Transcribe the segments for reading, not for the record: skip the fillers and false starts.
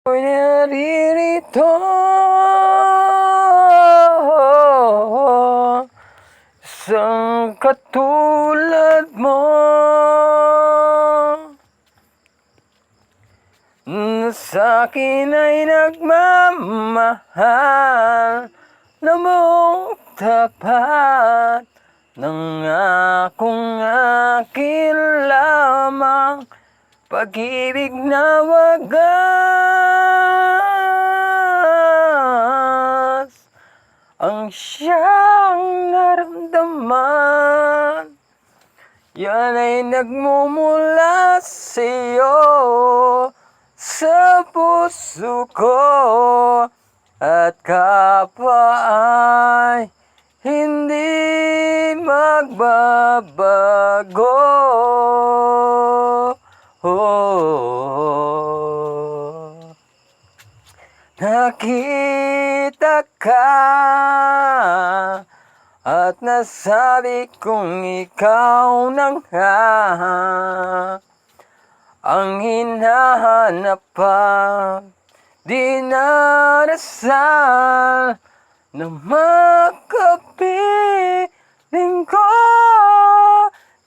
Ako'y naririto isang katulad mo na sa'kin ay nagmamahal na buong tapat ng akong akin lamang pag-ibig na wagas ang siyang naramdaman. Yan ay nagmumula sa'yo, sa puso ko, at kapwa ay hindi magbabago. Nakita ka at nasabi kong ikaw na nga ang hinahanap pa, dinarasal na makapiling ko.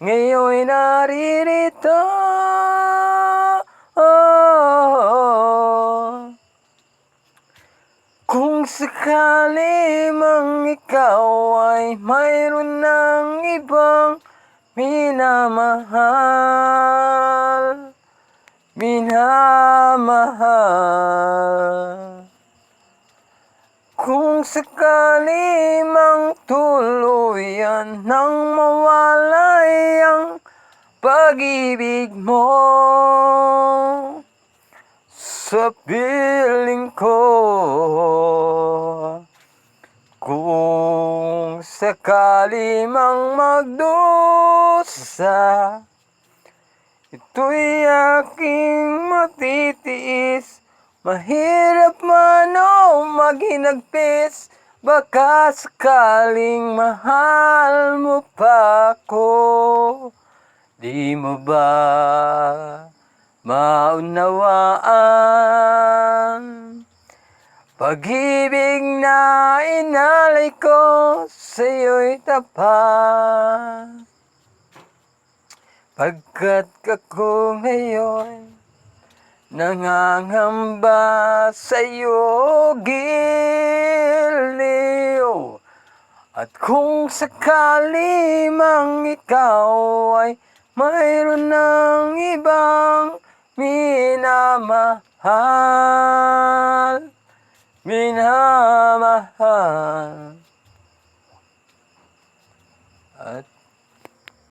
Ngayon'y naririto kung sakali mang ikaw ay mayroon ng ibang minamahal. Kung sakali mang tuluyan nang mawalay ang pag-ibig mo sa piling ko, kung sakali mang magdusa, ito'y aking matitiis. Mahirap man o maghinagpis, baka sakaling mahal mo pa ako. Di mo ba maunawaan? Pag-ibig na inalay ko sa'yo'y tapat, pagkat ako ngayon nangangamba sa'yo giliw. At kung sakali mang ikaw ay mayroon ng ibang minamahal, at